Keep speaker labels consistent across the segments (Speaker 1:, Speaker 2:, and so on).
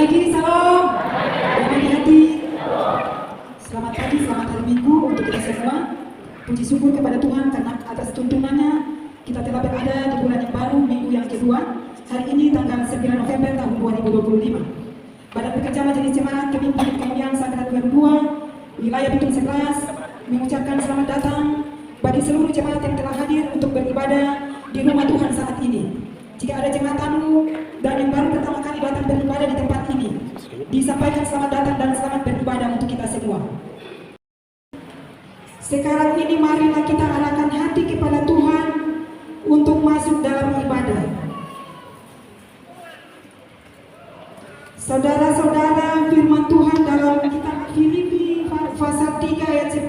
Speaker 1: pagi, salam. Damai di hati. Selamat pagi, selamat hari Minggu untuk kita semua. Puji syukur kepada Tuhan karena atas tuntunannya kita telah berada di bulan yang baru, minggu yang kedua. Hari ini tanggal 9 November tahun 2025. Badan Pekerja Majelis Jemaat Kepimpinan Kemuliaan Sakral 22 wilayah Bitung 11 mengucapkan selamat datang bagi seluruh jemaat yang telah hadir untuk beribadah di rumah Tuhan saat ini. Jika ada jemaat tamu dan yang baru pertama kali datang beribadah di tempat ini, disampaikan selamat datang dan selamat beribadah untuk kita semua. Sekarang ini marilah kita arahkan hati kepada Tuhan untuk masuk dalam ibadah. Saudara-saudara, firman Tuhan dalam kitab Filipi pasal 3 ayat 10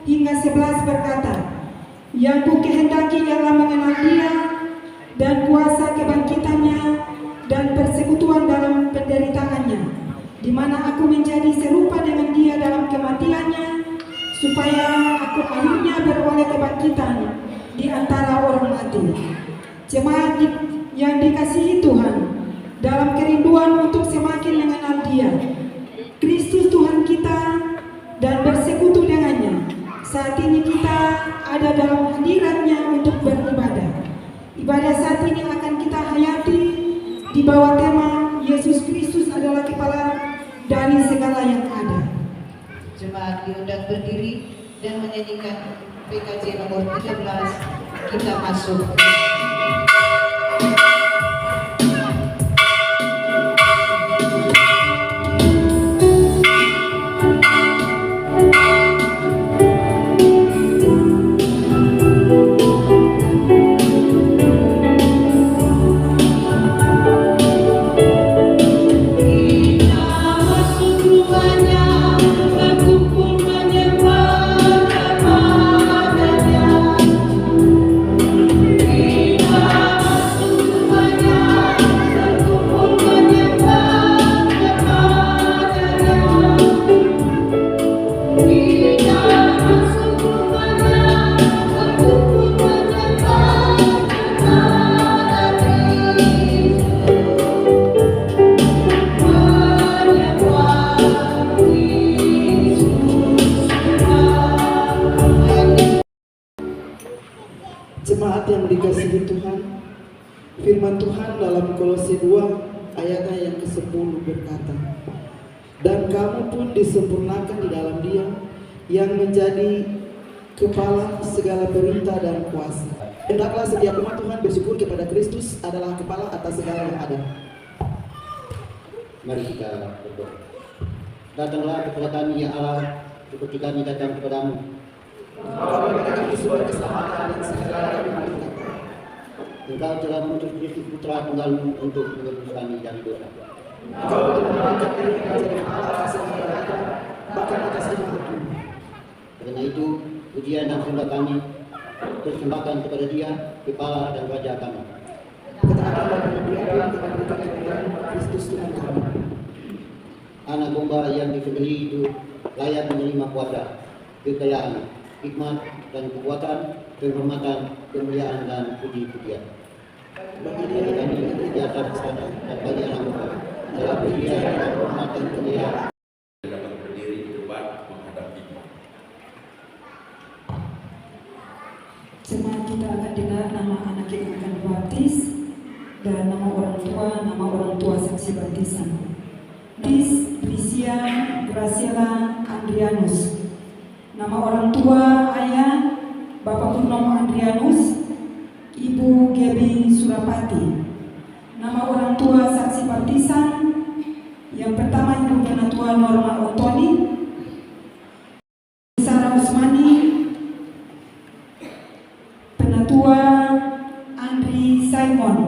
Speaker 1: hingga 11 berkata, yang ku kehendaki ialah mengenal Dia dan kuasa kebangkitannya dan persekutuan dalam penderitaannya, di mana aku menjadi serupa dengan Dia dalam kematiannya, supaya aku akhirnya beroleh kebangkitan di antara orang mati. Jemaat yang dikasihi Tuhan, dalam kerinduan untuk semakin mengenal Dia, Kristus Tuhan kita, dan bersekutu dengannya, saat ini kita ada dalam hadiratnya untuk beribadah. Ibadah saat ini akan kita hayati di bawah tema Yesus Kristus adalah kepala dari segala yang ada.
Speaker 2: Jemaat diundang berdiri dan menyanyikan PKJ nomor 13, kita masuk.
Speaker 3: Jemaat yang dikasihi Tuhan, firman Tuhan dalam Kolose 2 ayatnya yang ke-10 berkata, dan kamu pun disempurnakan di dalam Dia yang menjadi kepala segala perintah dan kuasa. Hendaklah setiap umat Tuhan bersyukur kepada Kristus adalah kepala atas segala yang ada.
Speaker 4: Mari kita berdoa. Datanglah kepada kami ya Allah, seperti kami datang kepadamu. Engkau telah mengutus Kristus Putra Tunggalmu untuk menebus kami dari dosa. Karena itu, pujian dan sembah kami persembahkan kepada Dia, Kepala dan Raja kami.
Speaker 3: Kristus Tuhan kami.
Speaker 4: Anak domba yang disembelih itu layak menerima kuasa, kekayaan, hikmat dan kekuatan, penghormatan, kemuliaan dan puji-pujian. Bagi Dia kami di atas sana dan bagi anak domba dalam pujian dan hormat dan kemuliaan.
Speaker 5: Dapat berdiri di depan menghadap Imam.
Speaker 1: Jemaat kita akan dengar nama anak yang akan dibaptis dan nama orang tua saksi baptisan. Dis Prisia Graciela Andrianus. Nama orang tua ayah Bapak Purnomo Andrianus, Ibu Gebi Surapati. Nama orang tua saksi baptisan yang pertama Ibu Penatua Norma Otoni, Sarah Usmani, Penatua Andri Simon,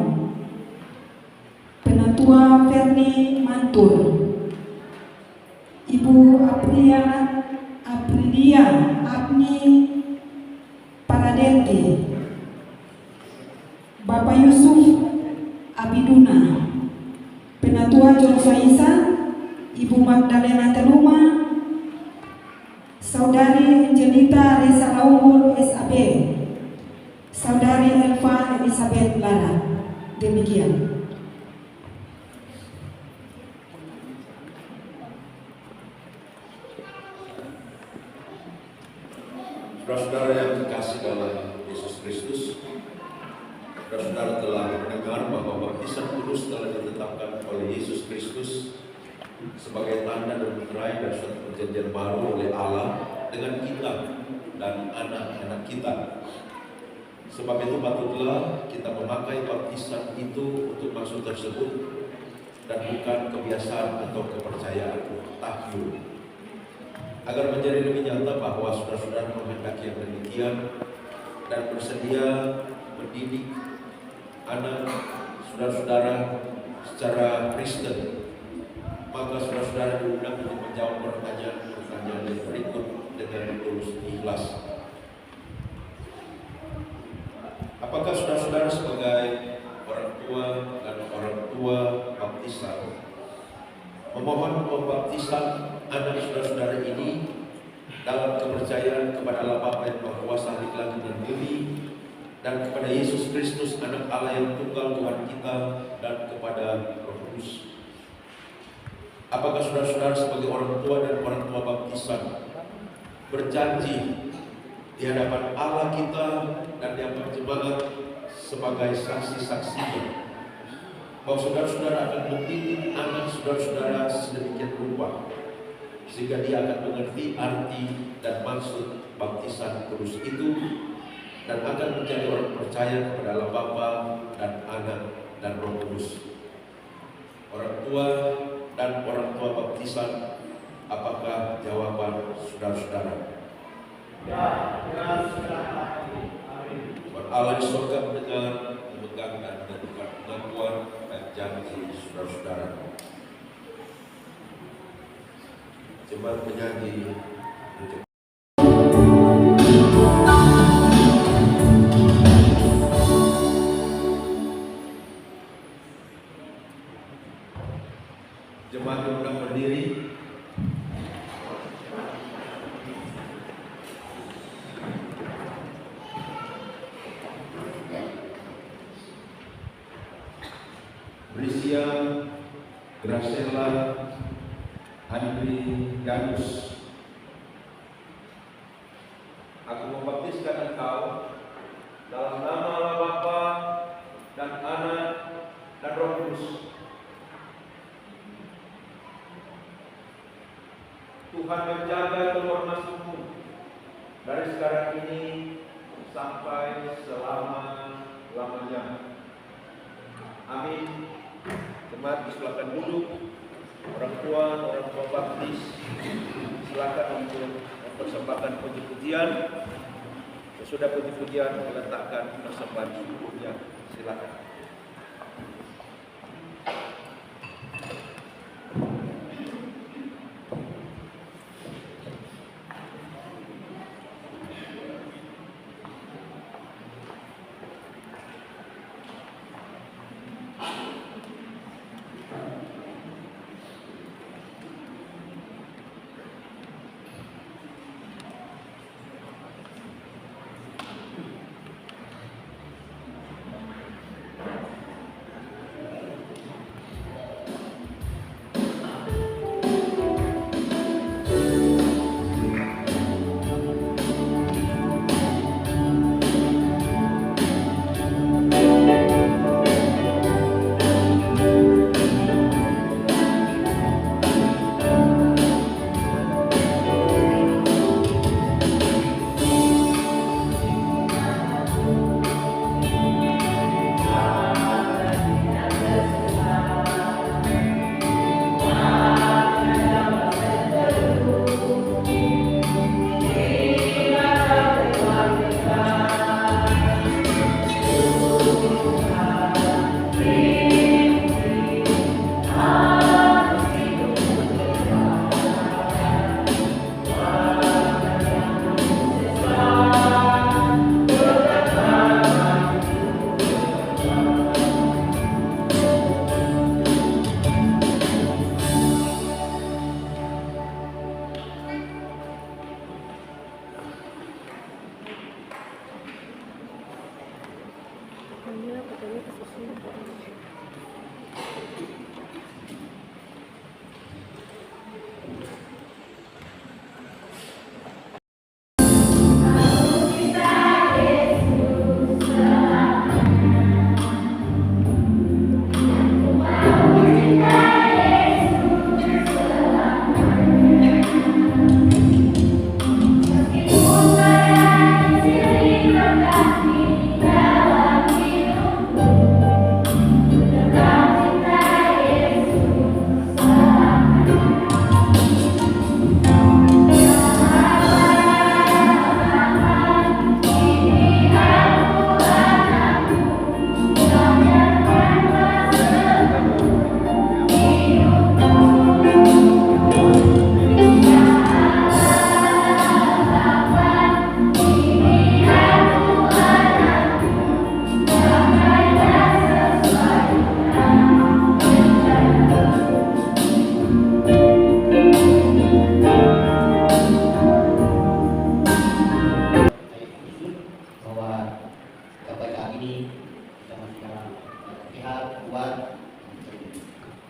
Speaker 1: Penatua Ferni Mantur, Ibu Aprilia Abni Paradenti, Bapak Yusuf Abiduna, Penatua John Soisa, Ibu Magdalena Teluma, Saudari Angelita Reza Laumur SAB, Saudari Elva Elizabeth Lara. Demikian.
Speaker 5: Saudara-saudara yang dikasih dalam Yesus Kristus, saudara-saudara telah mendengar bahwa baptisan kudus telah ditetapkan oleh Yesus Kristus sebagai tanda dan meterai dan suatu perjanjian baru oleh Allah dengan kita dan anak-anak kita. Sebab itu patutlah kita memakai baptisan itu untuk maksud tersebut dan bukan kebiasaan atau kepercayaan tahyul, agar menjadi lebih nyata bahwa saudara-saudara menghendaki yang demikian dan bersedia mendidik anak saudara-saudara secara Kristen, maka saudara-saudara diundang untuk menjawab pertanyaan-pertanyaan yang berikut dengan tulus ikhlas. Apakah saudara-saudara sebagai orang tua dan orang tua baptisan memohon pembaptisan anak saudara-saudara ini dalam kepercayaan kepada Allah Bapa yang Maha Kuasa di langit dan bumi, dan kepada Yesus Kristus anak Allah yang tunggal Tuhan kita, dan kepada Roh Kudus? Apakah saudara-saudara sebagai orang tua dan orang tua baptisan berjanji di hadapan Allah kita dan di hadapan jemaat sebagai saksi-saksinya bahwa saudara-saudara akan mendidik anak saudara-saudara sedemikian rupa sehingga dia akan mengerti arti dan maksud baptisan kudus itu dan akan menjadi orang percaya kepada Allah Bapa dan Anak dan Roh Kudus? Orang tua dan orang tua baptisan, apakah jawaban saudara-saudara? Allah di surga mendengar, memegang dan menentukan pengakuan dan janji saudara-saudara. Jemaat penyanyi untuk jemaat yang undang berdiri. Brisia Gracela Andri Danus, aku membaptiskan engkau dalam nama Allah Bapa dan Anak dan Roh Kudus. Tuhan menjaga keluar masukmu dari sekarang ini sampai selama-lamanya. Amin. Jemaat disilakan duduk. Orang tua baptis, silakan untuk mempersembahkan puji-pujian. Sesudah puji-pujian meletakkan persembahan syukurnya. Silakan.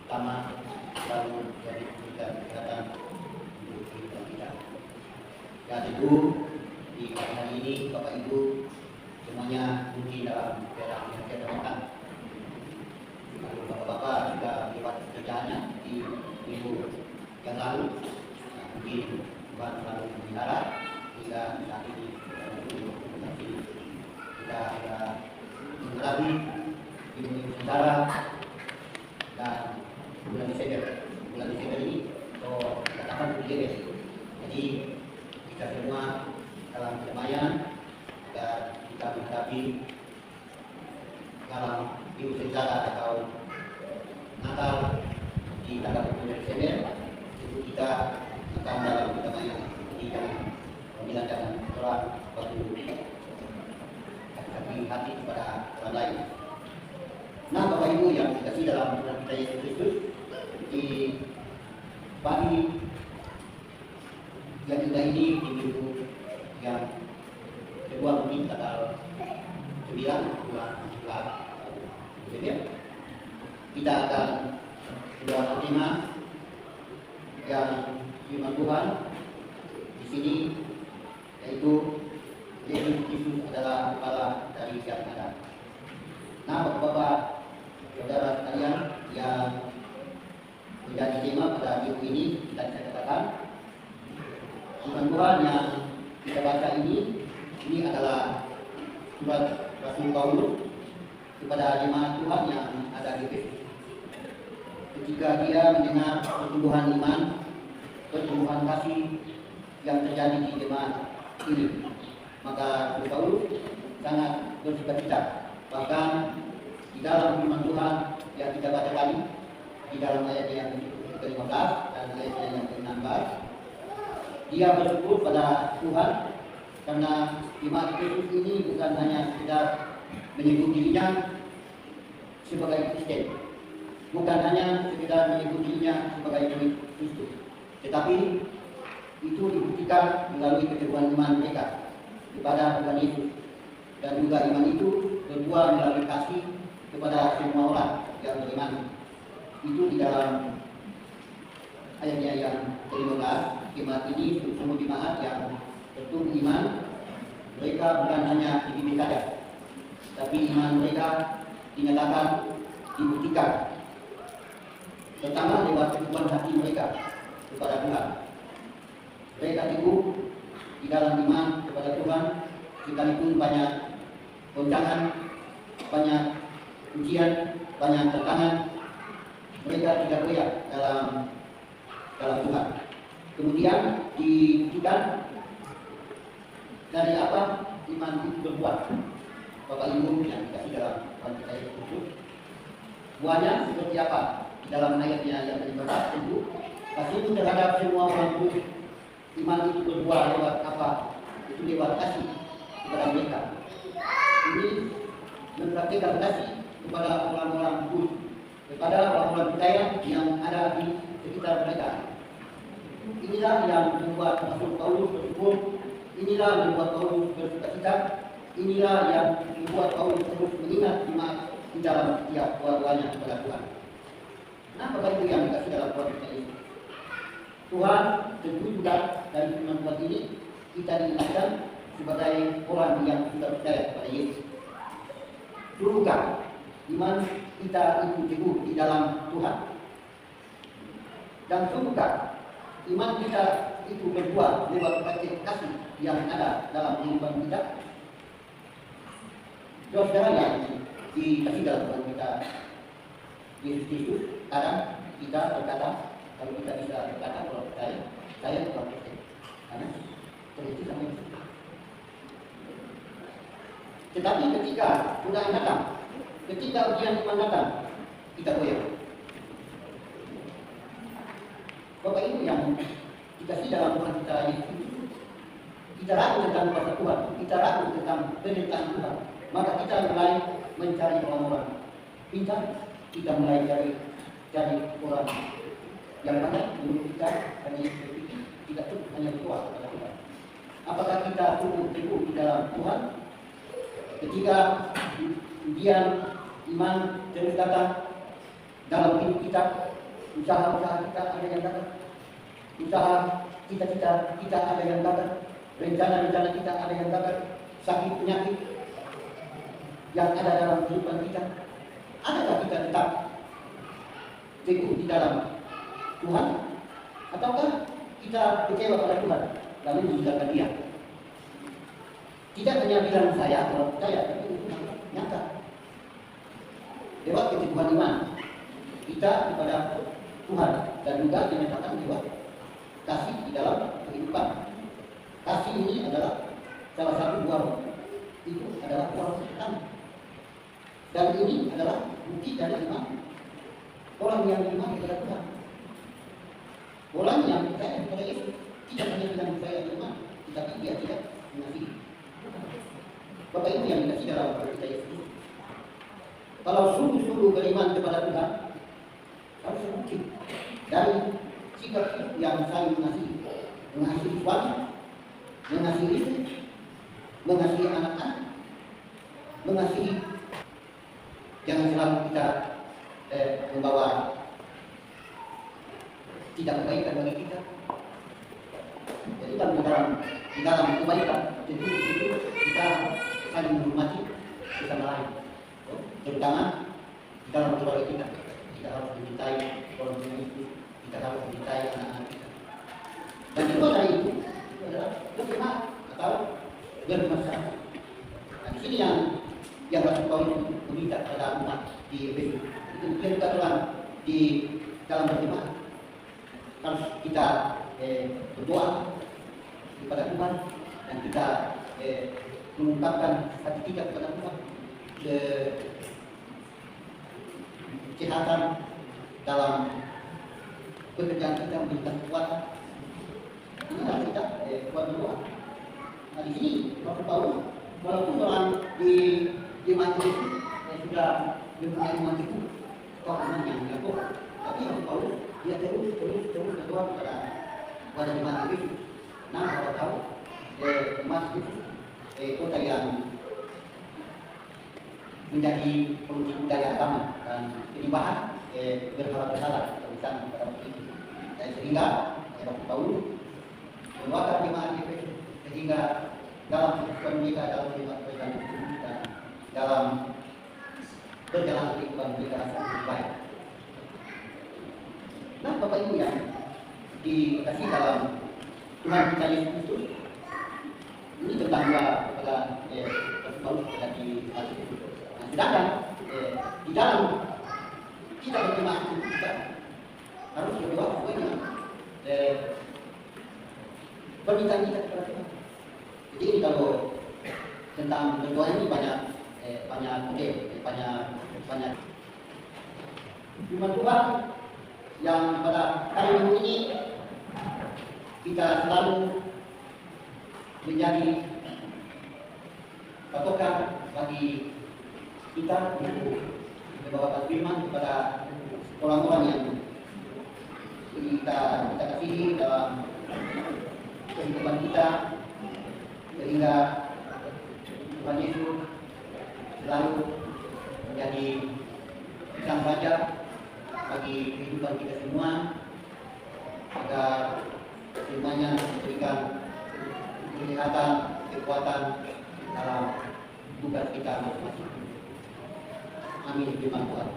Speaker 4: utama selalu jadi kesehatan untuk kehidupan kita. Ya tentu di pagi hari ini Bapak Ibu semuanya mungkin dalam keadaan Bapak-bapak sudah lewat kerjaannya di minggu yang lalu, mungkin Tuhan selalu memelihara hingga saat ini kita ada lagi di sementara dan bulan Desember ini katakan begini, jadi kita semua dalam kedamaian dan kita menghadapi dalam minggu sejarah atau Natal di tanggal 20 Desember itu kita akan dalam kedamaian tidak menjalankan sholat waktu tapi hati kepada orang lain. Nah, Bapak Ibu yang dikasih dalam Tuhan kita Yesus Kristus, di pagi yang indah ini di minggu yang kedua mungkin tanggal 9 bulan Desember, kita akan berdoa terima yang firman Tuhan di sini, yaitu Yesus Kristus adalah kepala dari setiap ada. Nah, Bapak-bapak, saudara sekalian yang menjadi tema pada minggu ini, kita bisa katakan firman Tuhan yang kita baca ini adalah surat Rasul Paulus kepada jemaat Tuhan yang ada di Efesus. Ketika dia mendengar pertumbuhan iman, pertumbuhan kasih yang terjadi di jemaat ini, maka Rasul Paulus sangat bersukacita. Bahkan di dalam firman Tuhan yang kita baca tadi, di dalam ayat yang ke-15 dan ayat yang ke-16, dia bersyukur pada Tuhan karena jemaat Kristus ini bukan hanya sekedar menyebut dirinya sebagai Kristen, bukan hanya sekedar menyebut dirinya sebagai murid Kristus, tetapi itu dibuktikan melalui keteguhan iman mereka kepada Tuhan Yesus, dan juga iman itu berbuah melalui kasih kepada semua orang yang beriman. Itu di dalam ayatnya yang ke-15. Jemaat ini semua jemaat yang bertumbuh iman, mereka bukan hanya dibimbing saja, tapi iman mereka dinyatakan, dibuktikan, pertama lewat kehidupan hati mereka kepada Tuhan. Mereka teguh di dalam iman kepada Tuhan, sekalipun banyak goncangan, banyak ujian, banyak tantangan, mereka tidak goyah dalam Tuhan. Kemudian dibuktikan dari apa iman itu berbuat. Bapak Ibu yang dikasih dalam Tuhan kita Yesus, buahnya seperti apa? Di dalam ayatnya yang ke-15 tentu kasih terhadap semua orang itu. Iman itu berbuah lewat apa? Itu lewat kasih kepada mereka. Ini mempraktikkan kasih kepada orang-orang kudus, kepada orang-orang percaya yang ada di sekitar mereka. Inilah yang membuat Rasul Paulus bersyukur, inilah yang membuat Paulus bersukacita, inilah yang membuat Paulus terus mengingat iman di dalam setiap doa-doanya kepada Tuhan. Nah, Bapak Ibu yang dikasih dalam Tuhan kita ini, Tuhan tentu juga dari firman Tuhan ini kita diingatkan sebagai orang yang sudah percaya kepada Yesus. Sungguhkah iman kita itu teguh di dalam Tuhan? Dan sungguhkah iman kita itu berbuah lewat praktik kasih yang ada dalam kehidupan kita? Saudara yang dikasih dalam Tuhan kita Yesus Kristus, kadang kita berkata, kalau kita bisa berkata kalau saya bukan Kristen, karena Kristus sama Yesus. Tetapi ketika sudah datang, ketika ujian iman datang, kita goyah. Bapak Ibu yang dikasih dalam Tuhan kita Yesus, kita ragu tentang kuasa Tuhan, kita ragu tentang penyertaan Tuhan, maka kita mulai mencari orang-orang pintar, kita mulai cari orang yang mana menurut kita hanya berpikir tidak cukup hanya berdoa kepada Tuhan. Apakah kita cukup teguh di dalam Tuhan? Ketika ujian iman terus datang dalam hidup kita, Usaha-usaha kita ada yang gagal. Usaha cita-cita kita ada yang gagal. Rencana-rencana kita ada yang gagal. Sakit penyakit yang ada dalam kehidupan kita. Adakah kita tetap teguh di dalam Tuhan? Ataukah kita kecewa pada Tuhan lalu meninggalkan Dia? Tidak hanya bilang saya, kalau percaya, tapi itu nyata. Lewat keteguhan iman kita kepada Tuhan dan juga dinyatakan lewat kasih di dalam kehidupan. Kasih ini adalah salah satu buah roh. Itu adalah buah roh pertama. Dan ini adalah bukti dari iman. Orang yang beriman kepada Tuhan, orang yang percaya kepada Yesus, tidak hanya bilang percaya beriman, tetapi dia tidak mengasihi. Bapak Ibu yang dikasih dalam kita Yesus, kalau sungguh-sungguh beriman kepada Tuhan, harus terbukti dari sikap yang saling mengasihi suami, mengasihi istri, mengasihi anak-anak, mengasihi. Jangan selalu kita membawa tidak kebaikan bagi kita. Jadi di dalam kebaikan tentu kita saling menghormati sama lain. Terutama di dalam keluarga kita harus mencintai orang tua itu, kita harus mencintai anak-anak kita. Dan kedua dari itu adalah berterima atau bermasyarakat. Nah, di sini yang Rasul Paulus meminta pada umat di Efesus. Itu kita Tuhan di dalam berterima harus kita berdoa kepada Tuhan dan kita mengungkapkan hati kita kepada Tuhan, kesehatan dalam pekerjaan kita, memberikan kekuatan. Ini harus kita buat berdoa. Nah, di sini Rasul Paulus walaupun orang di majelis sudah mempunyai umat itu kok yang dilakukan, tapi Rasul Paulus dia terus berdoa kepada jemaat itu. Nah, kalau tahu jemaat itu kota yang menjadi produksi budaya agama dan penyembahan berhala-berhala tulisan pada waktu itu. Dan sehingga Rasul Paulus mendoakan jemaat itu sehingga dalam kehidupan mereka, dalam kehidupan mereka dan dalam berjalan kehidupan mereka sangat baik. Nah, Bapak Ibu yang dikasih dalam Tuhan kita Yesus Kristus, ini bertanggung kepada Rasul Paulus kepada di Efesus. Nah, sedangkan di dalam kita berterima kasih kita harus berdoa sesuai permintaan kita kepada Tuhan. Jadi ini kalau tentang berdoa ini banyak firman Tuhan yang pada kali ini kita selalu menjadi patokan bagi kita untuk membawakan firman kepada orang-orang yang kita kasihi dalam kehidupan kita, sehingga Tuhan Yesus selalu menjadi sang raja bagi kehidupan kita semua, agar semuanya memberikan kesehatan, kekuatan dalam tugas kita masing-masing. Amin. Terima Tuhan.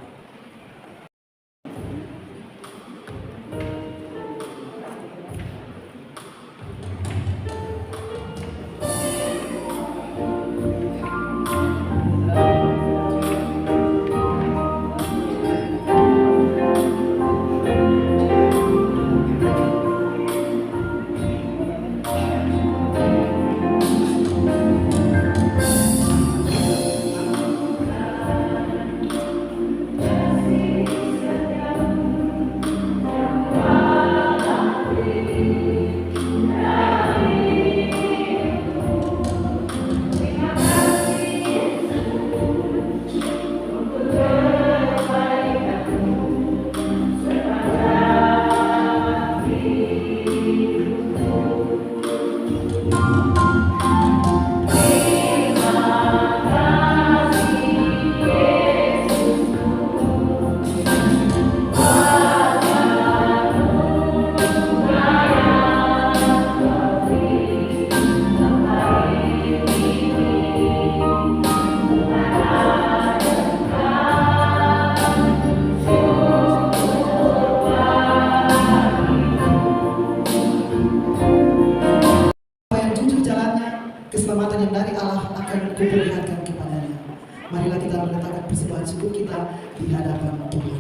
Speaker 3: kita meletakkan persembahan syukur kita di hadapan Tuhan.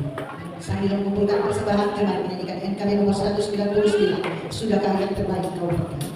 Speaker 2: Sambil mengumpulkan persembahan, jemaat menyanyikan NKB nomor 199, Sudahkah yang terbaik kau berikan.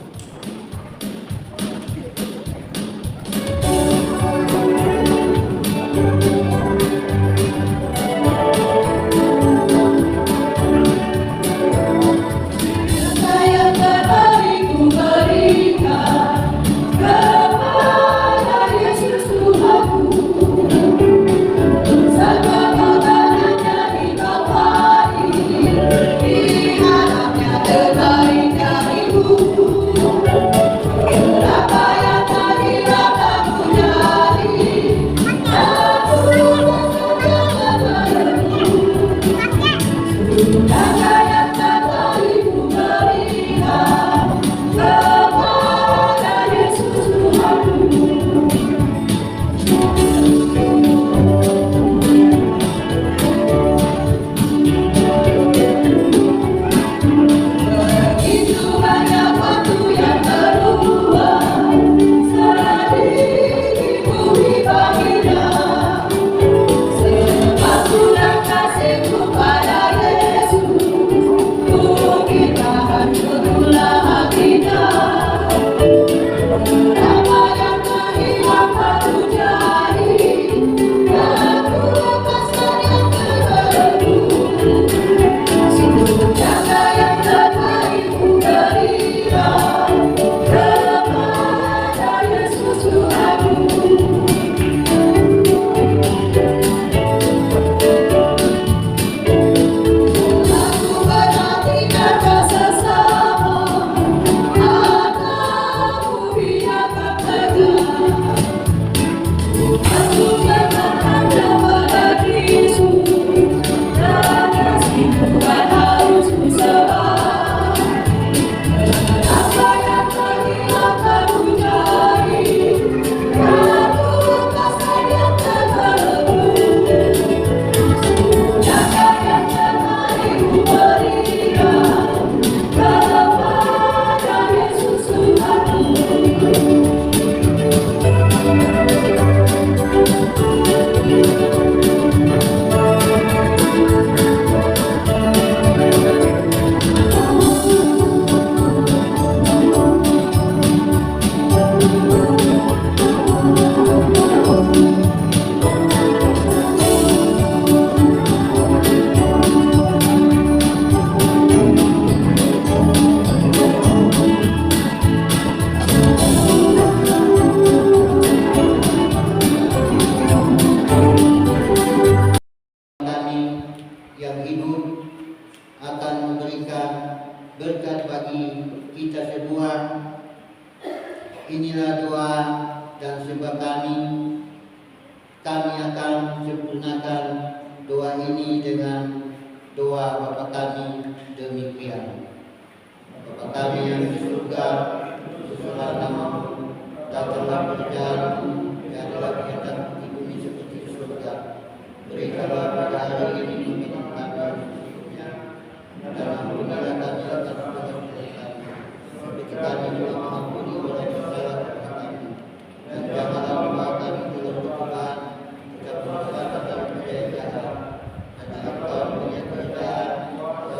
Speaker 4: berkat bagi kita semua. Inilah doa dan sembah kami. Kami akan sempurnakan doa ini dengan doa Bapa kami demikian. Bapa kami yang di surga, terpujilah namamu, datanglah kerajaan-Mu, jadilah kehendakmu di bumi seperti di surga. Berikanlah pada hari ini makanan kami secukupnya, dan ampunilah kami atas dosa-dosa kami, seperti kami juga mengampuni orang yang bersalah kepada kami. Dan janganlah membawa kami ke dalam pencobaan, tetapi berikanlah kami dari jahat. Karena Engkau punya kerajaan, kuasa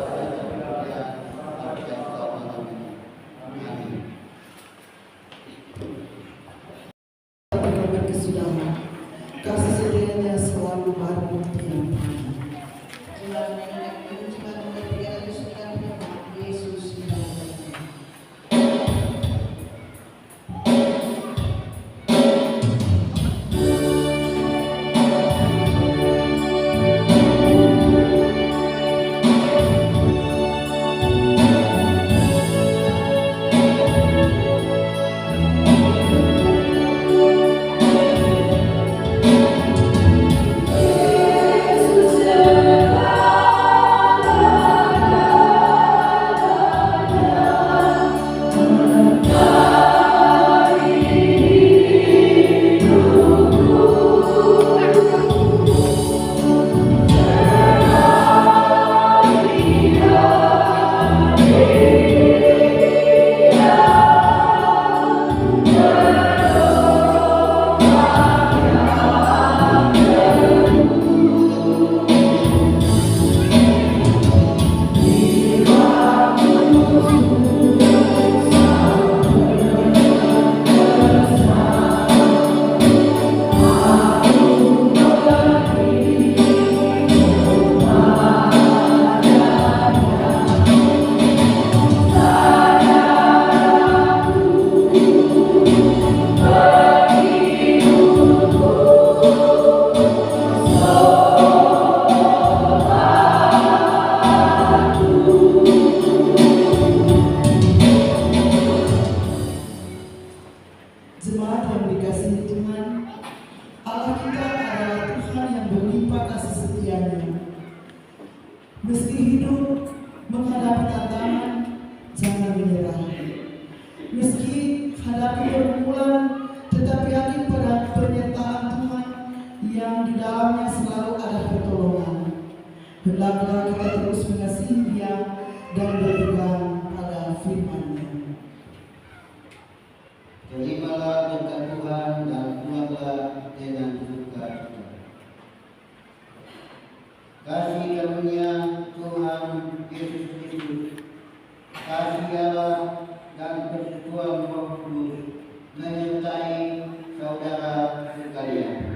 Speaker 3: dan berpegang pada firman-Nya.
Speaker 4: Terimalah berkat Tuhan dan pulanglah dengan sukacita. Kasih karunia Tuhan Yesus Kristus, kasih Allah dan persekutuan Roh Kudus menyertai saudara sekalian.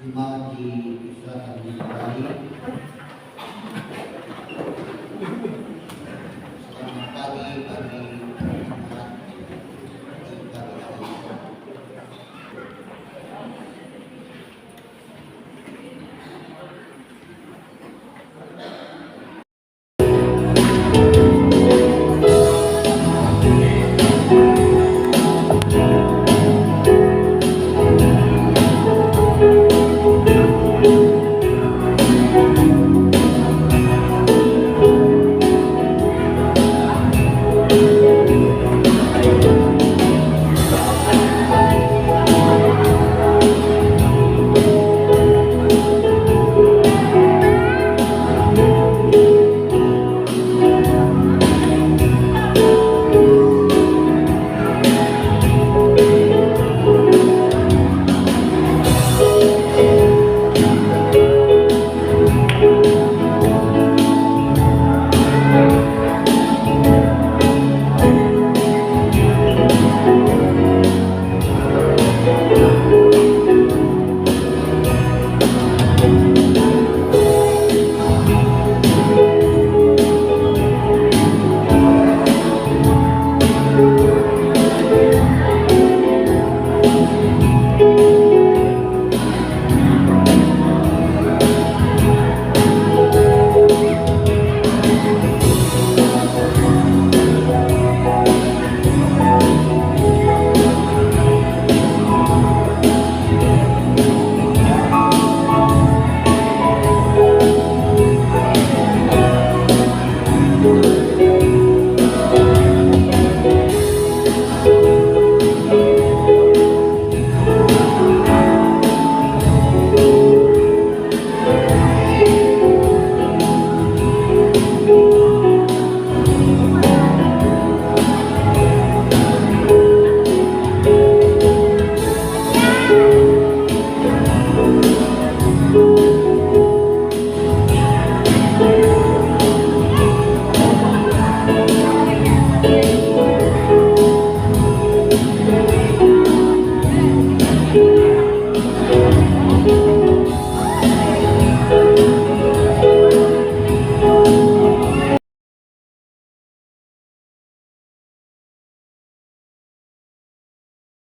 Speaker 4: Jemaat diserahkan kembali. Selamat pagi bagi jemaat kita hari.